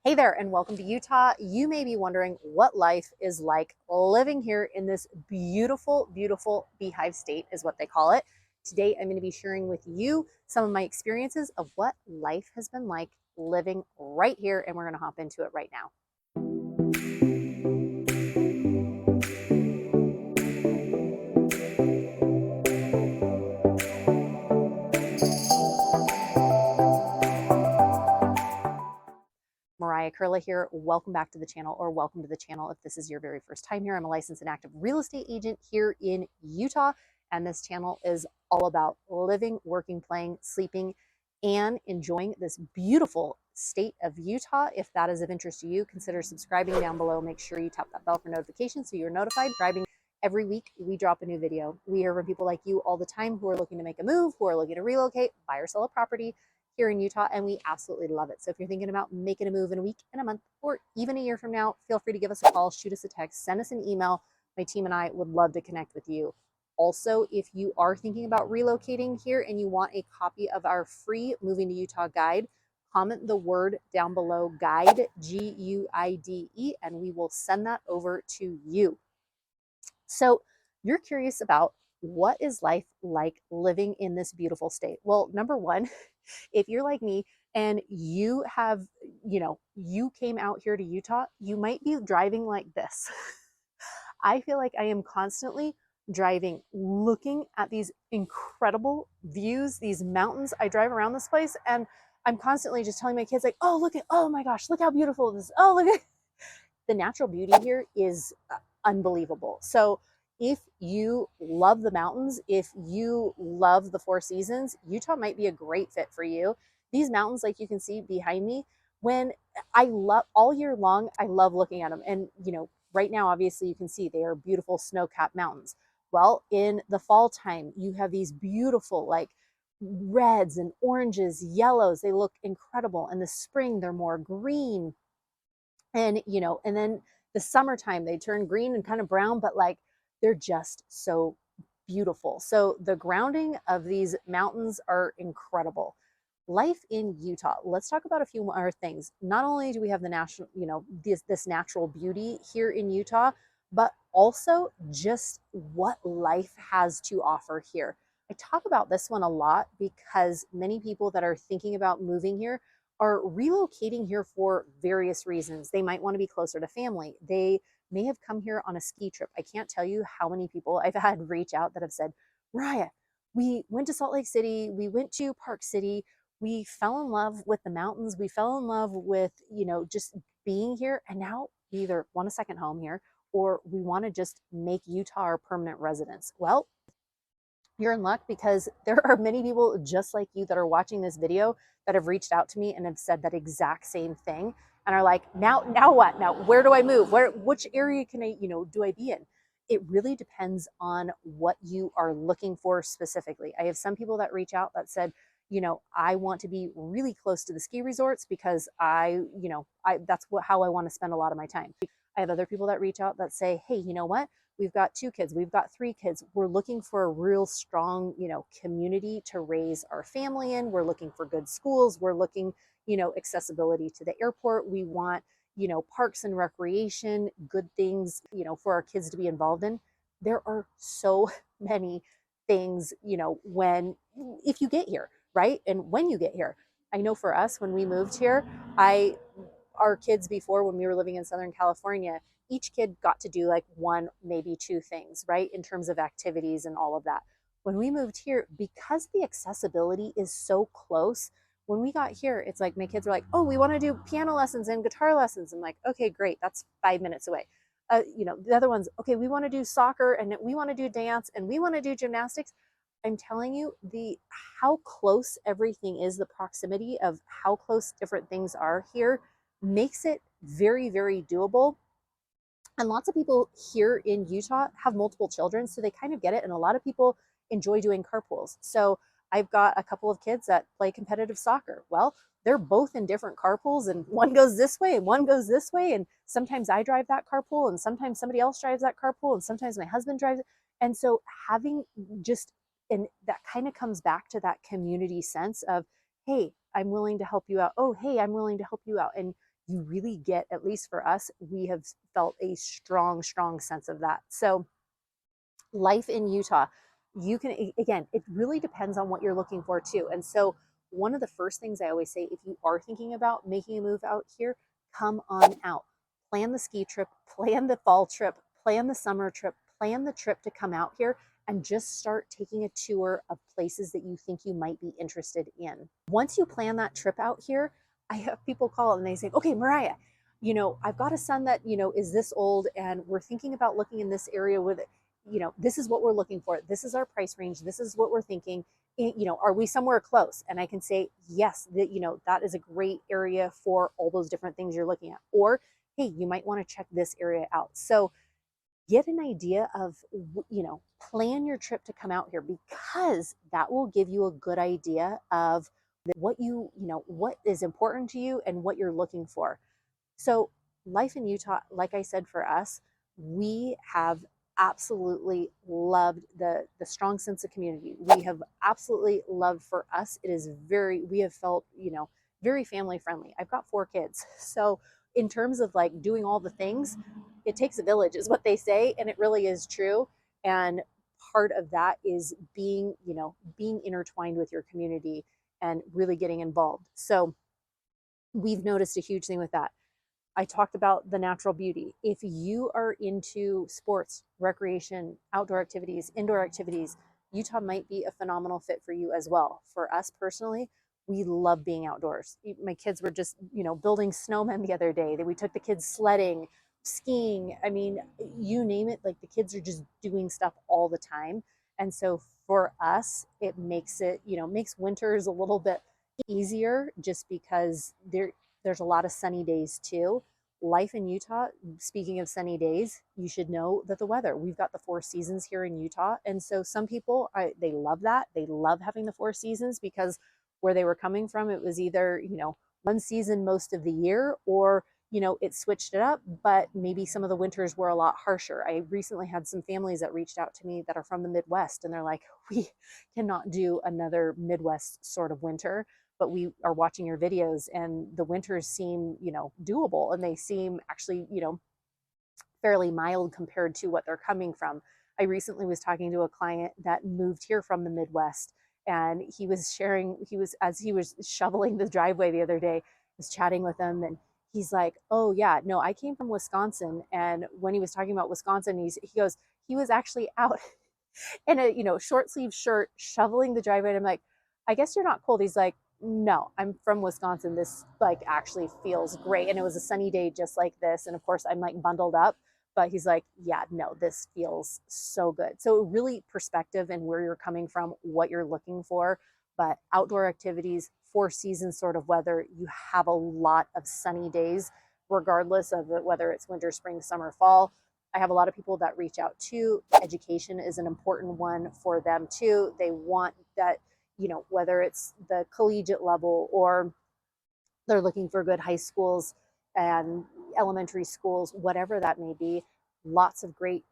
Hey there, and welcome to Utah. You may be wondering what life is like living here in this beautiful, beautiful beehive state, is what they call it. Today, I'm going to be sharing with you some of my experiences of what life has been like living right here, and we're going to hop into it right now. Mariah K here. Welcome back to the channel, or welcome to the channel if this is your very first time here. I'm a licensed and active real estate agent here in Utah, and this channel is all about living, working, playing, sleeping, and enjoying this beautiful state of Utah. If that is of interest to you, consider subscribing down below. Make sure you tap that bell for notifications so you're notified. Every week we drop a new video. We hear from people like you all the time who are looking to make a move, who are looking to relocate, buy or sell a property here in Utah, and we absolutely love it. So if you're thinking about making a move in a week, in a month, or even a year from now, feel free to give us a call, shoot us a text, send us an email. My team and I would love to connect with you. Also, if you are thinking about relocating here and you want a copy of our free Moving to Utah guide, comment the word down below, guide, Guide, and we will send that over to you. So you're curious about what is life like living in this beautiful state? Well, number one, if you're like me and you have, you came out here to Utah, you might be driving like this. I feel like I am constantly driving, looking at these incredible views, these mountains. I drive around this place and I'm constantly just telling my kids, like, oh, look at, oh my gosh, look how beautiful this is. Oh, look at the natural beauty here is unbelievable. So if you love the mountains, if you love the Four Seasons, Utah might be a great fit for you. These mountains, like you can see behind me, when I love all year long, I love looking at them. And, right now, obviously, you can see they are beautiful snow-capped mountains. Well, in the fall time, you have these beautiful, like, reds and oranges, yellows. They look incredible. In the spring, they're more green. And then the summertime, they turn green and kind of brown, but like they're just so beautiful. So the grounding of these mountains are incredible. Life in Utah. Let's talk about a few more things. Not only do we have the national, this natural beauty here in Utah, but also just what life has to offer here. I talk about this one a lot because many people that are thinking about moving here are relocating here for various reasons. They might want to be closer to family. They may have come here on a ski trip. I can't tell you how many people I've had reach out that have said, Mariah, we went to Salt Lake City, we went to Park City, we fell in love with the mountains, we fell in love with, just being here, and now we either want a second home here or we want to just make Utah our permanent residence. Well, you're in luck because there are many people just like you that are watching this video that have reached out to me and have said that exact same thing and are like, now what? Now, where do I move? Which area can I, do I be in? It really depends on what you are looking for specifically. I have some people that reach out that said, I want to be really close to the ski resorts because that's how I want to spend a lot of my time. I have other people that reach out that say, hey, you know what? We've got 2 kids, we've got 3 kids. We're looking for a real strong, community to raise our family in. We're looking for good schools. We're looking, accessibility to the airport. We want, parks and recreation, good things, for our kids to be involved in. There are so many things, if you get here, right? And when you get here. I know for us, when we moved here, our kids before, when we were living in Southern California, each kid got to do like 1, maybe 2 things, right? In terms of activities and all of that. When we moved here, because the accessibility is so close, when we got here, it's like my kids were like, oh, we want to do piano lessons and guitar lessons. I'm like, okay, great. That's 5 minutes away. The other ones, okay, we want to do soccer and we want to do dance and we want to do gymnastics. I'm telling you, how close everything is, the proximity of how close different things are here makes it very, very doable. And lots of people here in Utah have multiple children, so they kind of get it. And a lot of people enjoy doing carpools. So I've got a couple of kids that play competitive soccer. Well, they're both in different carpools, and one goes this way and one goes this way. And sometimes I drive that carpool, and sometimes somebody else drives that carpool, and sometimes my husband drives it. And so having just, and that kind of comes back to that community sense of, hey, I'm willing to help you out. Oh, hey, I'm willing to help you out. And you really get, at least for us, we have felt a strong, strong sense of that. So life in Utah, you can, again, it really depends on what you're looking for too. And so one of the first things I always say, if you are thinking about making a move out here, come on out. Plan the ski trip, plan the fall trip, plan the summer trip, plan the trip to come out here and just start taking a tour of places that you think you might be interested in. Once you plan that trip out here, I have people call and they say, okay, Mariah, I've got a son that, is this old and we're thinking about looking in this area with it. This is what we're looking for. This is our price range. This is what we're thinking. Are we somewhere close? And I can say, yes, that is a great area for all those different things you're looking at. Or, hey, you might want to check this area out. So get an idea of, plan your trip to come out here, because that will give you a good idea of what what is important to you and what you're looking for. So life in Utah, like I said, for us, we have absolutely loved the strong sense of community. We have absolutely loved, for us, it is we have felt, very family friendly. I've got 4 kids. So in terms of like doing all the things, it takes a village is what they say, and it really is true. And part of that is being intertwined with your community and really getting involved. So we've noticed a huge thing with that. I talked about the natural beauty. If you are into sports, recreation, outdoor activities, indoor activities, Utah might be a phenomenal fit for you as well. For us personally, we love being outdoors. My kids were just, building snowmen the other day. We took the kids sledding, skiing. I mean, you name it, like the kids are just doing stuff all the time. And so for us, it makes makes winters a little bit easier, just because there's a lot of sunny days too. Life in Utah, speaking of sunny days, you should know that the weather, we've got the 4 seasons here in Utah. And so some people, they love that. They love having the 4 seasons, because where they were coming from, it was either, one season most of the year, or, it switched it up, but maybe some of the winters were a lot harsher. I recently had some families that reached out to me that are from the Midwest, and they're like, we cannot do another Midwest sort of winter, but we are watching your videos and the winters seem, doable, and they seem actually, fairly mild compared to what they're coming from. I recently was talking to a client that moved here from the Midwest, and he was sharing, as he was shoveling the driveway the other day, I was chatting with him, and he's like, oh yeah, no, I came from Wisconsin. And when he was talking about Wisconsin, he goes, he was actually out in a short sleeve shirt shoveling the driveway. And I'm like, I guess you're not cold. He's like, no, I'm from Wisconsin. This like actually feels great. And it was a sunny day just like this. And of course I'm like bundled up, but he's like, yeah, no, this feels so good. So really perspective and where you're coming from, what you're looking for. But outdoor activities, 4 seasons sort of weather, you have a lot of sunny days, regardless of whether it's winter, spring, summer, fall. I have a lot of people that reach out too. Education is an important one for them too. They want that, whether it's the collegiate level, or they're looking for good high schools and elementary schools, whatever that may be. Lots of great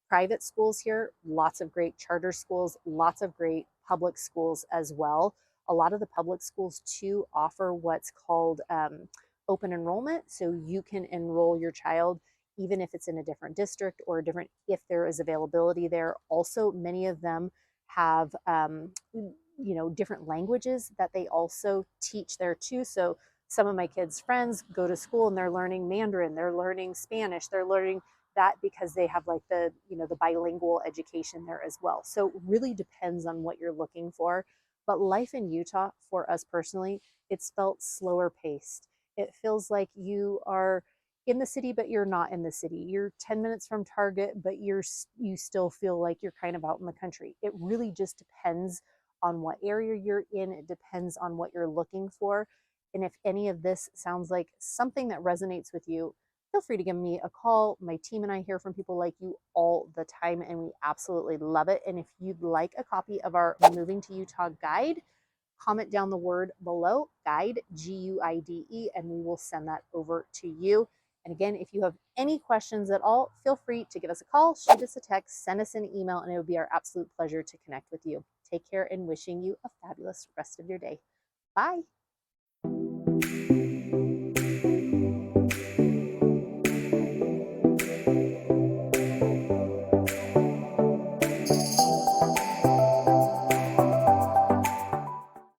private schools here, lots of great charter schools, lots of great public schools as well. A lot of the public schools too offer what's called open enrollment. So you can enroll your child even if it's in a different district, or a different, if there is availability there. Also, many of them have different languages that they also teach there too. So some of my kids' friends go to school and they're learning Mandarin, they're learning Spanish, they're learning that, because they have like the bilingual education there as well. So it really depends on what you're looking for. But life in Utah, for us personally, it's felt slower paced. It feels like you are in the city, but you're not in the city. You're 10 minutes from Target, but you still feel like you're kind of out in the country. It really just depends on what area you're in. It depends on what you're looking for. And if any of this sounds like something that resonates with you, feel free to give me a call. My team and I hear from people like you all the time, and we absolutely love it. And if you'd like a copy of our Moving to Utah guide, comment down the word below, guide, Guide, and we will send that over to you. And again, if you have any questions at all, feel free to give us a call, shoot us a text, send us an email, and it would be our absolute pleasure to connect with you. Take care, and wishing you a fabulous rest of your day. Bye.